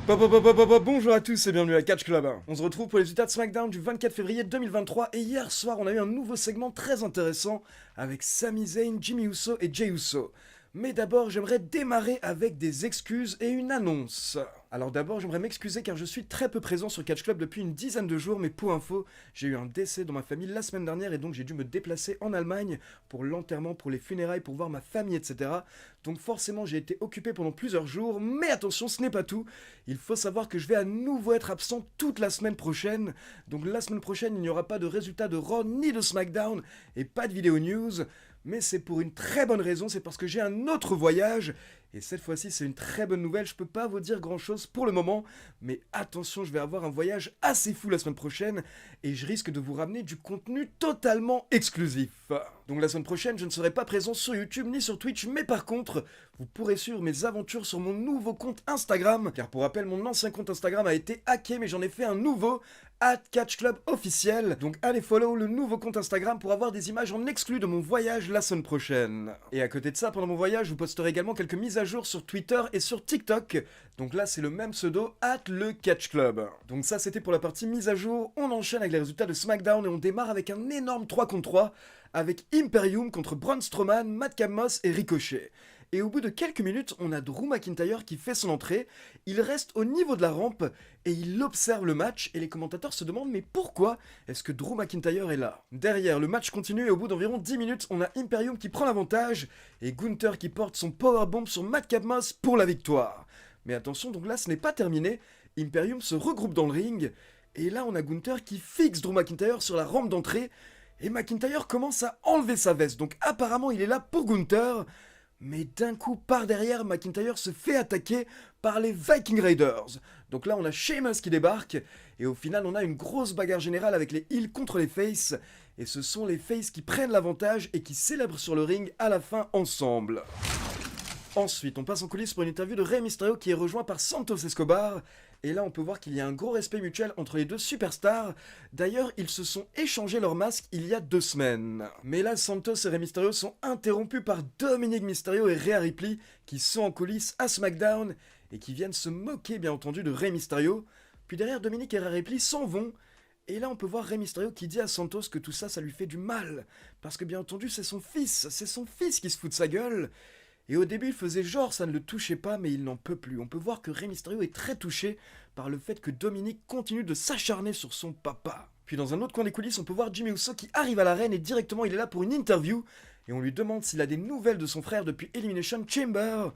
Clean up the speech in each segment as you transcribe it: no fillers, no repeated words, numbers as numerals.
Bonjour à tous et bienvenue à Catch Club. On se retrouve pour les résultats de SmackDown du 24 février 2023 et hier soir on a eu un nouveau segment très intéressant avec Sami Zayn, Jimmy Uso et Jey Uso. Mais d'abord j'aimerais démarrer avec des excuses et une annonce. Alors d'abord j'aimerais m'excuser car je suis très peu présent sur Catch Club depuis une dizaine de jours, mais pour info, j'ai eu un décès dans ma famille la semaine dernière et donc j'ai dû me déplacer en Allemagne pour l'enterrement, pour les funérailles, pour voir ma famille, etc. Donc forcément j'ai été occupé pendant plusieurs jours, mais attention ce n'est pas tout. Il faut savoir que je vais à nouveau être absent toute la semaine prochaine. Donc la semaine prochaine il n'y aura pas de résultats de Raw ni de SmackDown et pas de vidéo news. Mais c'est pour une très bonne raison, c'est parce que j'ai un autre voyage. Et cette fois-ci, c'est une très bonne nouvelle. Je peux pas vous dire grand-chose pour le moment, mais attention, je vais avoir un voyage assez fou la semaine prochaine et je risque de vous ramener du contenu totalement exclusif. Donc la semaine prochaine, je ne serai pas présent sur YouTube ni sur Twitch, mais par contre, vous pourrez suivre mes aventures sur mon nouveau compte Instagram. Car pour rappel, mon ancien compte Instagram a été hacké, mais j'en ai fait un nouveau @CatchClubOfficiel. Donc allez follow le nouveau compte Instagram pour avoir des images en exclu de mon voyage la semaine prochaine. Et à côté de ça, pendant mon voyage, je vous posterai également quelques mises à jour sur Twitter et sur TikTok. Donc là, c'est le même pseudo @leCatchClub. Donc ça, c'était pour la partie mise à jour. On enchaîne avec les résultats de SmackDown et on démarre avec un énorme 3 contre 3 avec Imperium contre Braun Strowman, Madcap Moss et Ricochet. Et au bout de quelques minutes, on a Drew McIntyre qui fait son entrée, il reste au niveau de la rampe et il observe le match et les commentateurs se demandent mais pourquoi est-ce que Drew McIntyre est là? Derrière, le match continue et au bout d'environ 10 minutes, on a Imperium qui prend l'avantage et Gunther qui porte son powerbomb sur Madcap Moss pour la victoire. Mais attention, donc là ce n'est pas terminé, Imperium se regroupe dans le ring et là on a Gunther qui fixe Drew McIntyre sur la rampe d'entrée et McIntyre commence à enlever sa veste, donc apparemment il est là pour Gunther. Mais d'un coup, par derrière, McIntyre se fait attaquer par les Viking Raiders. Donc là, on a Sheamus qui débarque, et au final, on a une grosse bagarre générale avec les heels contre les faces, et ce sont les faces qui prennent l'avantage et qui célèbrent sur le ring à la fin ensemble. Ensuite, on passe en coulisses pour une interview de Rey Mysterio qui est rejoint par Santos Escobar. Et là, on peut voir qu'il y a un gros respect mutuel entre les deux superstars. D'ailleurs, ils se sont échangés leurs masques il y a 2 semaines. Mais là, Santos et Rey Mysterio sont interrompus par Dominic Mysterio et Rhea Ripley qui sont en coulisses à SmackDown et qui viennent se moquer, bien entendu, de Rey Mysterio. Puis derrière, Dominic et Rhea Ripley s'en vont. Et là, on peut voir Rey Mysterio qui dit à Santos que tout ça, ça lui fait du mal. Parce que, bien entendu, c'est son fils qui se fout de sa gueule. Et au début, il faisait genre ça ne le touchait pas, mais il n'en peut plus. On peut voir que Rey Mysterio est très touché par le fait que Dominic continue de s'acharner sur son papa. Puis dans un autre coin des coulisses, on peut voir Jimmy Uso qui arrive à l'arène et directement il est là pour une interview. Et on lui demande s'il a des nouvelles de son frère depuis Elimination Chamber.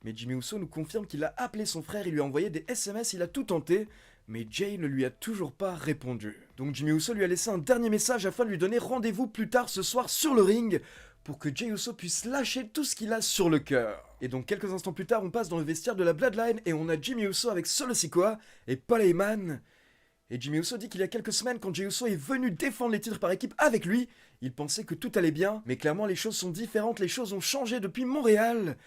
Mais Jimmy Uso nous confirme qu'il a appelé son frère, il lui a envoyé des SMS, il a tout tenté. Mais Jay ne lui a toujours pas répondu. Donc Jimmy Uso lui a laissé un dernier message afin de lui donner rendez-vous plus tard ce soir sur le ring pour que Jey Uso puisse lâcher tout ce qu'il a sur le cœur. Et donc quelques instants plus tard, on passe dans le vestiaire de la Bloodline et on a Jimmy Uso avec Solo Sikoa et Paul Heyman. Et Jimmy Uso dit qu'il y a quelques semaines, quand Jey Uso est venu défendre les titres par équipe avec lui, il pensait que tout allait bien, mais clairement les choses sont différentes, les choses ont changé depuis Montréal.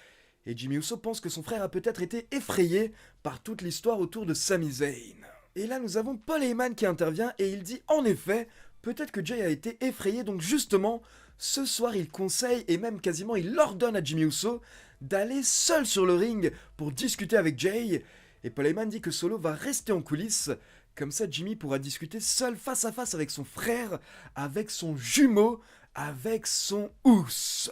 Et Jimmy Uso pense que son frère a peut-être été effrayé par toute l'histoire autour de Sami Zayn. Et là nous avons Paul Heyman qui intervient et il dit en effet, peut-être que Jay a été effrayé, donc justement, ce soir il conseille et même quasiment il ordonne à Jimmy Uso d'aller seul sur le ring pour discuter avec Jay. Et Paul Heyman dit que Solo va rester en coulisses, comme ça Jimmy pourra discuter seul face à face avec son frère, avec son jumeau, avec son Ous.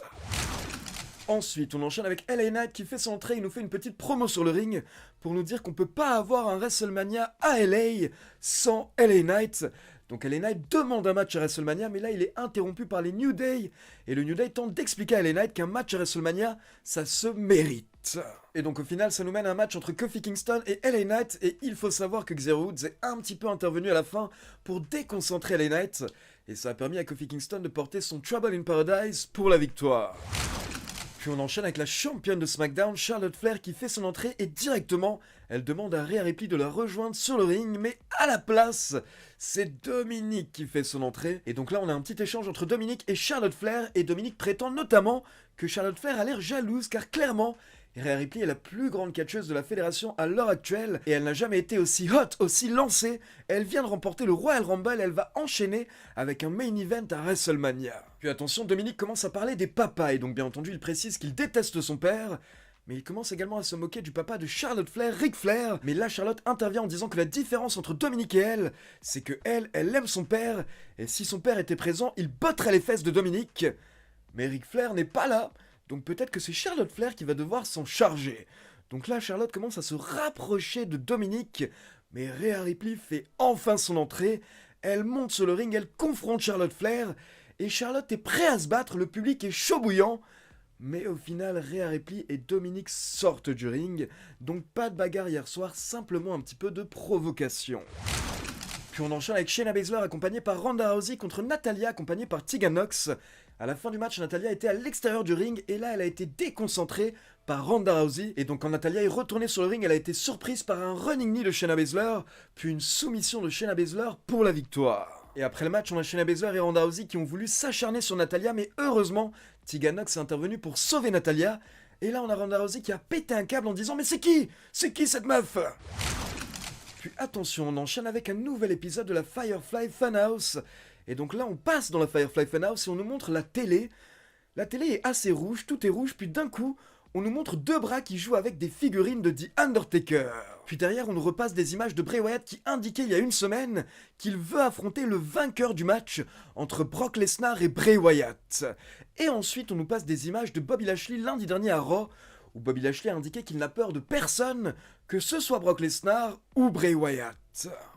Ensuite, on enchaîne avec LA Knight qui fait son entrée, il nous fait une petite promo sur le ring pour nous dire qu'on peut pas avoir un WrestleMania à LA sans LA Knight. Donc LA Knight demande un match à WrestleMania, mais là il est interrompu par les New Day. Et le New Day tente d'expliquer à LA Knight qu'un match à WrestleMania, ça se mérite. Et donc au final, ça nous mène à un match entre Kofi Kingston et LA Knight. Et il faut savoir que Xero Woods est un petit peu intervenu à la fin pour déconcentrer LA Knight. Et ça a permis à Kofi Kingston de porter son Trouble in Paradise pour la victoire. Puis on enchaîne avec la championne de SmackDown, Charlotte Flair, qui fait son entrée et directement, elle demande à Rhea Ripley de la rejoindre sur le ring, mais à la place, c'est Dominic qui fait son entrée. Et donc là, on a un petit échange entre Dominic et Charlotte Flair, et Dominic prétend notamment que Charlotte Flair a l'air jalouse, car clairement, Rhea Ripley est la plus grande catcheuse de la fédération à l'heure actuelle et elle n'a jamais été aussi hot, aussi lancée. Elle vient de remporter le Royal Rumble, elle va enchaîner avec un main event à WrestleMania. Puis attention, Dominic commence à parler des papas et donc bien entendu il précise qu'il déteste son père. Mais il commence également à se moquer du papa de Charlotte Flair, Ric Flair. Mais là, Charlotte intervient en disant que la différence entre Dominique et elle, c'est que elle aime son père, et si son père était présent, il botterait les fesses de Dominique. Mais Ric Flair n'est pas là, donc peut-être que c'est Charlotte Flair qui va devoir s'en charger. Donc là, Charlotte commence à se rapprocher de Dominique, mais Rhea Ripley fait enfin son entrée. Elle monte sur le ring, elle confronte Charlotte Flair, et Charlotte est prête à se battre, le public est chaud bouillant. Mais au final, Rhea Ripley et Dominique sortent du ring, donc pas de bagarre hier soir, simplement un petit peu de provocation. Puis on enchaîne avec Shayna Baszler accompagnée par Ronda Rousey contre Natalya accompagnée par Tegan Nox. À la fin du match, Natalya était à l'extérieur du ring et là elle a été déconcentrée par Ronda Rousey. Et donc quand Natalya est retournée sur le ring, elle a été surprise par un running knee de Shayna Baszler, puis une soumission de Shayna Baszler pour la victoire. Et après le match, on a Shayna Baszler et Ronda Rousey qui ont voulu s'acharner sur Natalya, mais heureusement, Tegan Nox est intervenue pour sauver Natalya. Et là on a Ronda Rousey qui a pété un câble en disant « Mais c'est qui cette meuf ?» Puis attention, on enchaîne avec un nouvel épisode de la Firefly Funhouse. Et donc là, on passe dans la Firefly Funhouse et on nous montre la télé. La télé est assez rouge, tout est rouge, puis d'un coup, on nous montre deux bras qui jouent avec des figurines de The Undertaker. Puis derrière, on nous repasse des images de Bray Wyatt qui indiquait il y a une semaine qu'il veut affronter le vainqueur du match entre Brock Lesnar et Bray Wyatt. Et ensuite, on nous passe des images de Bobby Lashley lundi dernier à Raw, où Bobby Lashley a indiqué qu'il n'a peur de personne, que ce soit Brock Lesnar ou Bray Wyatt.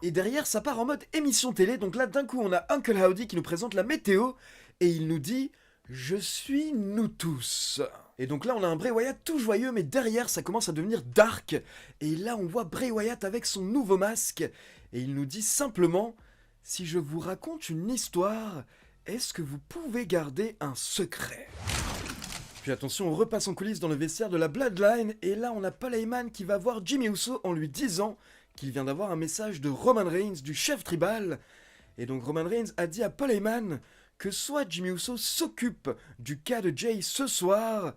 Et derrière, ça part en mode émission télé, donc là d'un coup on a Uncle Howdy qui nous présente la météo, et il nous dit « Je suis nous tous ». Et donc là on a un Bray Wyatt tout joyeux, mais derrière ça commence à devenir dark, et là on voit Bray Wyatt avec son nouveau masque, et il nous dit simplement « Si je vous raconte une histoire, est-ce que vous pouvez garder un secret ?» Puis attention, on repasse en coulisses dans le vestiaire de la Bloodline, et là on a Paul Heyman qui va voir Jimmy Uso en lui disant qu'il vient d'avoir un message de Roman Reigns, du chef tribal. Et donc Roman Reigns a dit à Paul Heyman que soit Jimmy Uso s'occupe du cas de Jay ce soir,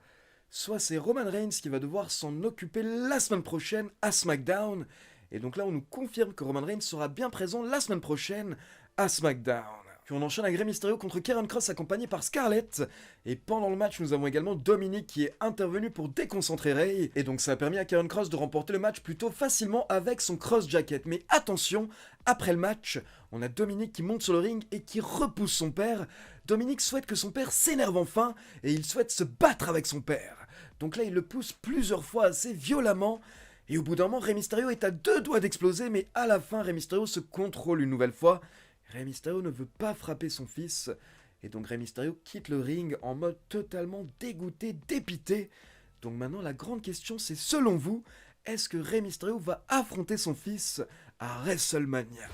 soit c'est Roman Reigns qui va devoir s'en occuper la semaine prochaine à SmackDown. Et donc là on nous confirme que Roman Reigns sera bien présent la semaine prochaine à SmackDown. Puis on enchaîne avec Rey Mysterio contre Karrion Kross accompagné par Scarlett. Et pendant le match, nous avons également Dominique qui est intervenu pour déconcentrer Rey. Et donc ça a permis à Karrion Kross de remporter le match plutôt facilement avec son cross jacket. Mais attention, après le match, on a Dominique qui monte sur le ring et qui repousse son père. Dominique souhaite que son père s'énerve enfin et il souhaite se battre avec son père. Donc là, il le pousse plusieurs fois assez violemment. Et au bout d'un moment, Rey Mysterio est à deux doigts d'exploser. Mais à la fin, Rey Mysterio se contrôle une nouvelle fois. Rey Mysterio ne veut pas frapper son fils, et donc Rey Mysterio quitte le ring en mode totalement dégoûté, dépité. Donc maintenant la grande question c'est, selon vous, est-ce que Rey Mysterio va affronter son fils à WrestleMania ?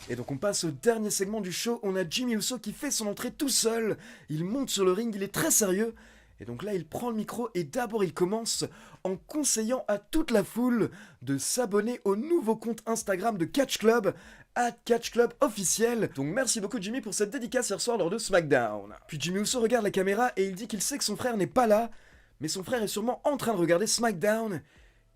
Et donc on passe au dernier segment du show, on a Jimmy Uso qui fait son entrée tout seul, il monte sur le ring, il est très sérieux, et donc là il prend le micro et d'abord il commence en conseillant à toute la foule de s'abonner au nouveau compte Instagram de Catch Club, @CatchClubOfficiel. Donc merci beaucoup Jimmy pour cette dédicace hier soir lors de SmackDown. Puis Jimmy Uso regarde la caméra et il dit qu'il sait que son frère n'est pas là, mais son frère est sûrement en train de regarder SmackDown.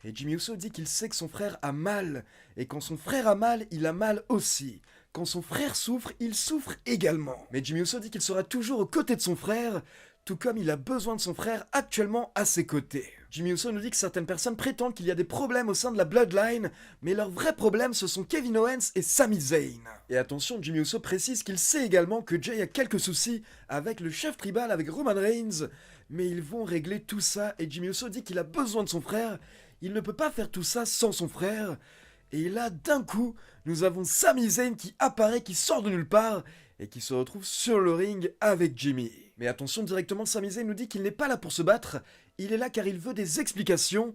Et Jimmy Uso dit qu'il sait que son frère a mal, et quand son frère a mal, il a mal aussi. Quand son frère souffre, il souffre également. Mais Jimmy Uso dit qu'il sera toujours aux côtés de son frère, tout comme il a besoin de son frère actuellement à ses côtés. Jimmy Uso nous dit que certaines personnes prétendent qu'il y a des problèmes au sein de la Bloodline, mais leurs vrais problèmes ce sont Kevin Owens et Sami Zayn. Et attention, Jimmy Uso précise qu'il sait également que Jay a quelques soucis avec le chef tribal, avec Roman Reigns, mais ils vont régler tout ça, et Jimmy Uso dit qu'il a besoin de son frère, il ne peut pas faire tout ça sans son frère. Et là, d'un coup, nous avons Sami Zayn qui apparaît, qui sort de nulle part, et qui se retrouve sur le ring avec Jimmy. Mais attention, directement, Sami Zayn nous dit qu'il n'est pas là pour se battre, il est là car il veut des explications,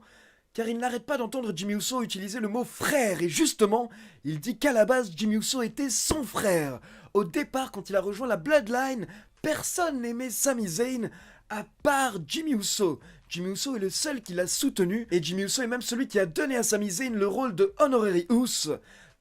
car il n'arrête pas d'entendre Jimmy Uso utiliser le mot frère, et justement, il dit qu'à la base, Jimmy Uso était son frère. Au départ, quand il a rejoint la Bloodline, personne n'aimait Sami Zayn, à part Jimmy Uso. Jimmy Uso est le seul qui l'a soutenu, et Jimmy Uso est même celui qui a donné à Sami Zayn le rôle de Honorary Us.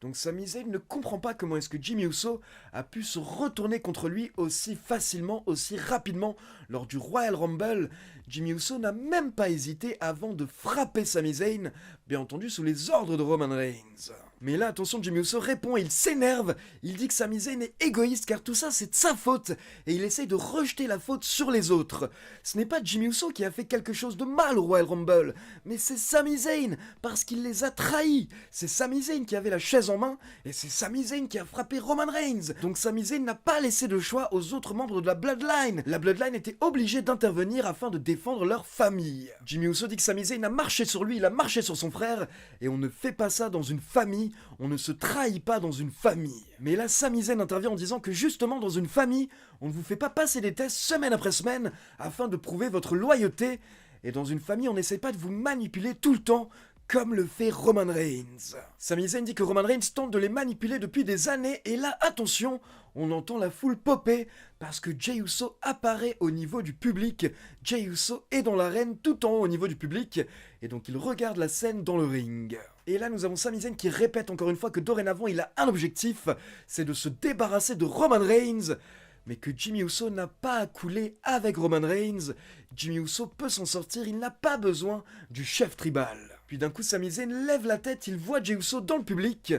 Donc Sami Zayn ne comprend pas comment est-ce que Jimmy Uso a pu se retourner contre lui aussi facilement, aussi rapidement lors du Royal Rumble. Jimmy Uso n'a même pas hésité avant de frapper Sami Zayn, bien entendu sous les ordres de Roman Reigns. Mais là, attention, Jimmy Uso répond et il s'énerve. Il dit que Sami Zayn est égoïste car tout ça c'est de sa faute et il essaye de rejeter la faute sur les autres. Ce n'est pas Jimmy Uso qui a fait quelque chose de mal au Royal Rumble, mais c'est Sami Zayn parce qu'il les a trahis. C'est Sami Zayn qui avait la chaise en main et c'est Sami Zayn qui a frappé Roman Reigns. Donc Sami Zayn n'a pas laissé de choix aux autres membres de la Bloodline. La Bloodline était obligée d'intervenir afin de défendre leur famille. Jimmy Uso dit que Sami Zayn a marché sur lui, il a marché sur son frère et on ne fait pas ça dans une famille. On ne se trahit pas dans une famille. Mais là, Sami Zayn intervient en disant que justement dans une famille, on ne vous fait pas passer des tests semaine après semaine afin de prouver votre loyauté. Et dans une famille, on n'essaie pas de vous manipuler tout le temps comme le fait Roman Reigns. Sami Zayn dit que Roman Reigns tente de les manipuler depuis des années et là, attention, on entend la foule popper parce que Jey Uso apparaît au niveau du public. Jey Uso est dans l'arène tout en haut au niveau du public et donc il regarde la scène dans le ring. Et là, nous avons Sami Zayn qui répète encore une fois que dorénavant, il a un objectif, c'est de se débarrasser de Roman Reigns. Mais que Jimmy Uso n'a pas à couler avec Roman Reigns. Jimmy Uso peut s'en sortir, il n'a pas besoin du chef tribal. Puis d'un coup, Sami Zayn lève la tête, il voit Jey Uso dans le public.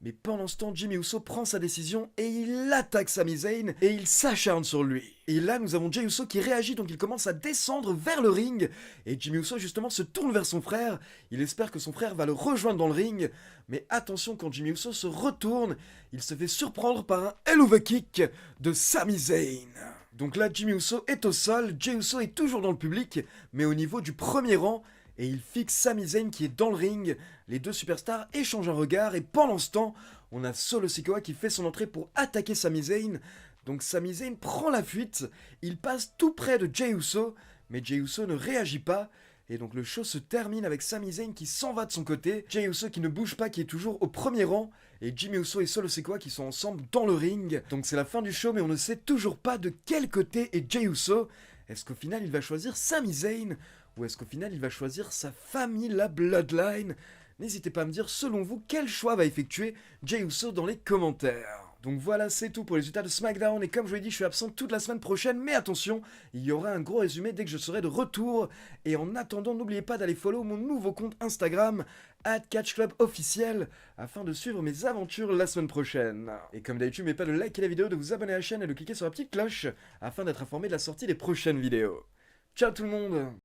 Mais pendant ce temps, Jimmy Uso prend sa décision et il attaque Sami Zayn et il s'acharne sur lui. Et là, nous avons Jey Uso qui réagit, donc il commence à descendre vers le ring. Et Jimmy Uso, justement, se tourne vers son frère. Il espère que son frère va le rejoindre dans le ring. Mais attention, quand Jimmy Uso se retourne, il se fait surprendre par un Hell of a Kick de Sami Zayn. Donc là, Jimmy Uso est au sol, Jey Uso est toujours dans le public, mais au niveau du premier rang. Et il fixe Sami Zayn qui est dans le ring. Les deux superstars échangent un regard et pendant ce temps, on a Solo Sikoa qui fait son entrée pour attaquer Sami Zayn. Donc Sami Zayn prend la fuite, il passe tout près de Jey Uso, mais Jey Uso ne réagit pas. Et donc le show se termine avec Sami Zayn qui s'en va de son côté, Jey Uso qui ne bouge pas, qui est toujours au premier rang, et Jimmy Uso et Solo Sikoa qui sont ensemble dans le ring. Donc c'est la fin du show, mais on ne sait toujours pas de quel côté est Jey Uso. Est-ce qu'au final il va choisir Sami Zayn ou est-ce qu'au final il va choisir sa famille, la Bloodline? N'hésitez pas à me dire selon vous quel choix va effectuer Jey Uso dans les commentaires. Donc voilà, c'est tout pour les résultats de SmackDown, et comme je vous l'ai dit, je suis absent toute la semaine prochaine, mais attention, il y aura un gros résumé dès que je serai de retour, et en attendant, n'oubliez pas d'aller follow mon nouveau compte Instagram, @catchclubofficiel, afin de suivre mes aventures la semaine prochaine. Et comme d'habitude, n'oubliez pas de liker la vidéo, de vous abonner à la chaîne et de cliquer sur la petite cloche, afin d'être informé de la sortie des prochaines vidéos. Ciao tout le monde!